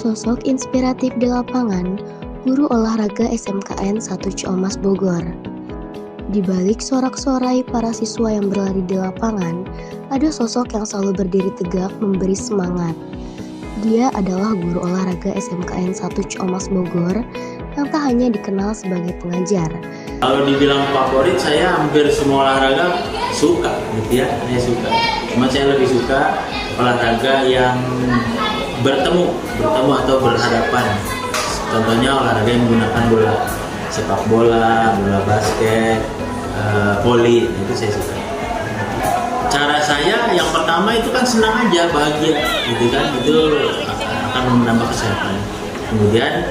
Sosok inspiratif di lapangan, guru olahraga SMKN 1 Ciamas Bogor. Di balik sorak-sorai para siswa yang berlari di lapangan, ada sosok yang selalu berdiri tegak memberi semangat. Dia adalah guru olahraga SMKN 1 Ciamas Bogor yang tak hanya dikenal sebagai pengajar. Kalau dibilang favorit, saya hampir semua olahraga suka gitu ya, saya suka. Cuma saya lebih suka olahraga yang bertemu atau berhadapan. Contohnya olahraga yang menggunakan bola, sepak bola, bola basket, voli, itu saya suka. Cara saya yang pertama itu kan senang aja, bahagia, gitu kan, itu akan menambah kesehatan. Kemudian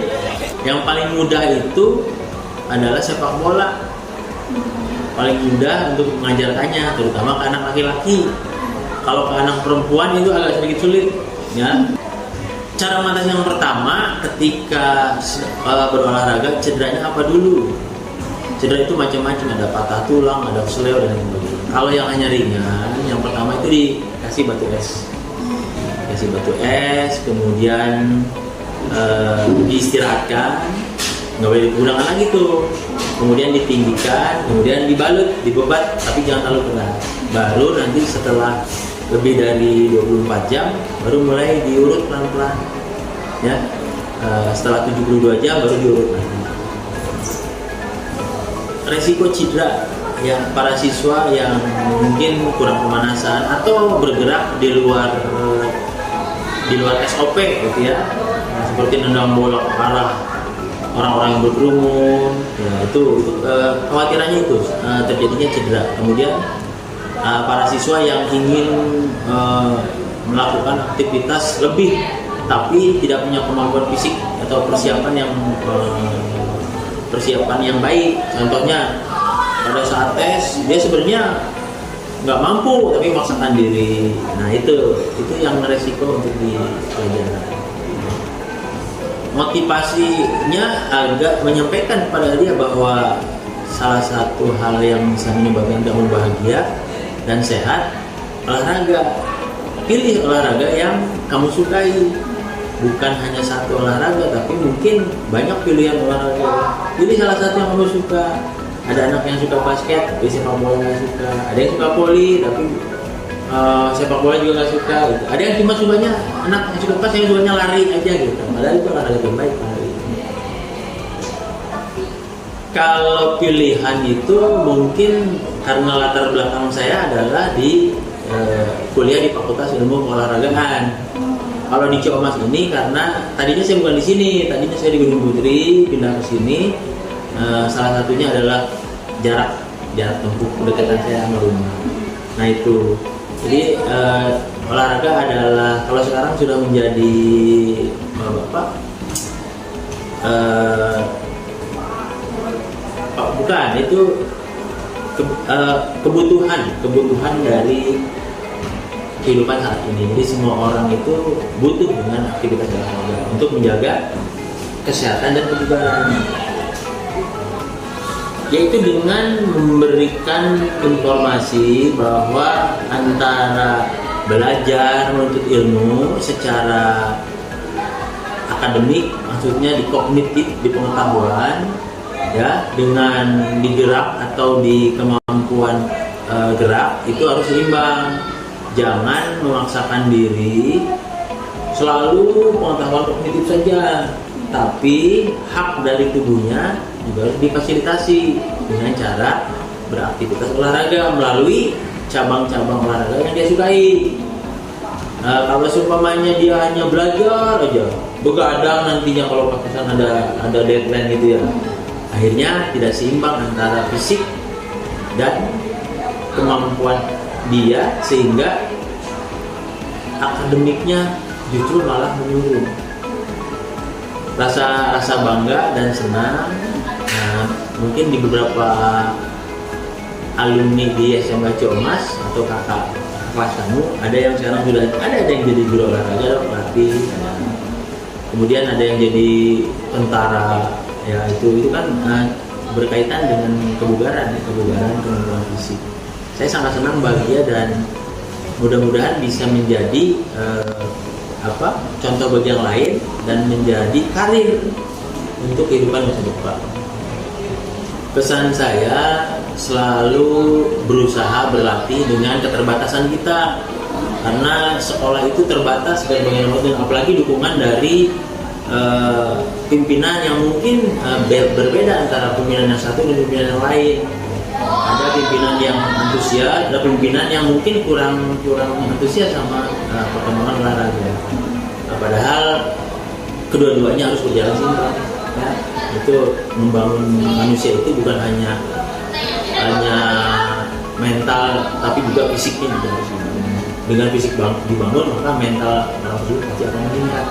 yang paling mudah itu adalah sepak bola. Paling mudah untuk mengajarkannya, terutama ke anak laki-laki. Kalau ke anak perempuan itu agak sedikit sulit, ya. Cara mengatasi yang pertama ketika berolahraga, cederanya apa dulu? Cedera itu macam-macam, ada patah tulang, ada kesleo dan sebagainya. Kalau yang hanya ringan, yang pertama itu dikasih batu es, kemudian diistirahatkan, nggak boleh digunakan lagi tuh. Kemudian ditinggikan, kemudian dibalut, dibebat, tapi jangan terlalu keras. Baru nanti setelah lebih dari 24 jam baru mulai diurut pelan-pelan, ya. Setelah 72 jam baru diurut lagi. Resiko cedera yang para siswa yang mungkin kurang pemanasan atau bergerak di luar SOP gitu ya, seperti nendang bola ke arah orang-orang yang berkerumun, ya, itu khawatirannya itu terjadinya cedera. Kemudian para siswa yang ingin melakukan aktivitas lebih tapi tidak punya kemampuan fisik atau persiapan yang baik. Contohnya pada saat tes dia sebenarnya nggak mampu tapi memaksakan diri. Nah itu yang resiko untuk dipelajari. Motivasinya agak menyampaikan kepada dia bahwa salah satu hal yang bisa menyebabkan kamu bahagia dan sehat, olahraga. Pilih olahraga yang kamu sukai, bukan hanya satu olahraga, tapi mungkin banyak pilihan olahraga. Pilih salah satu yang kamu suka. Ada anak yang suka basket, tapi sepak bola nggak suka. Ada yang suka voli, tapi sepak bola juga nggak suka. Gitu. Ada yang cuma sukanya anak yang suka pas, yang sukanya lari aja gitu. Padahal itu olahraga terbaik, lari. Kalau pilihan itu mungkin karena latar belakang saya adalah di kuliah di Fakultas Ilmu Olahragaan. Kalau di Ciamas ini karena tadinya saya bukan di sini, tadinya saya di Gunung Putri, pindah ke sini. Salah satunya adalah jarak tempuh kedekatan saya sama rumah. Nah itu, jadi olahraga adalah kalau sekarang sudah menjadi bukan itu kebutuhan dari kehidupan saat ini. Jadi semua orang itu butuh dengan aktivitas olahraga untuk menjaga kesehatan dan kebugaran. Yaitu dengan memberikan informasi bahwa antara belajar menuntut ilmu secara akademik, maksudnya di kognitif, di pengetahuan, ya, dengan digerak atau di kemampuan gerak itu harus seimbang. Jangan memaksakan diri selalu pengetahuan kognitif saja, tapi hak dari tubuhnya juga harus difasilitasi dengan cara beraktivitas olahraga melalui cabang-cabang olahraga yang dia sukai. Kalau seumpamanya dia hanya belajar aja, begadang nantinya kalau pas-pasan ada deadline gitu ya, akhirnya tidak seimbang antara fisik dan kemampuan dia, sehingga akademiknya justru malah menurun. Rasa bangga dan senang, mungkin di beberapa alumni di SMK Ciamas atau kakak kelas kamu, ada yang sekarang sudah ada yang jadi guru olahraga, pelatih, kemudian ada yang jadi tentara, ya itu kan berkaitan dengan kebugaran kemampuan fisik. Saya sangat senang, bahagia, dan mudah-mudahan bisa menjadi contoh bagi yang lain dan menjadi karir untuk kehidupan masa depan. Pesan saya selalu berusaha berlatih dengan keterbatasan kita, karena sekolah itu terbatas dan bagaimanapun, apalagi dukungan dari pimpinan yang mungkin berbeda antara pimpinan yang satu dan pimpinan yang lain. Ada pimpinan yang antusias, ada pimpinan yang mungkin kurang antusias sama perkembangan olahraga. Padahal kedua-duanya harus berjalan sinkron. Ya, itu membangun manusia itu bukan hanya mental, tapi juga fisiknya juga harus dibangun. Dengan fisik dibangun, maka mental orang tersebut pasti akan meningkat.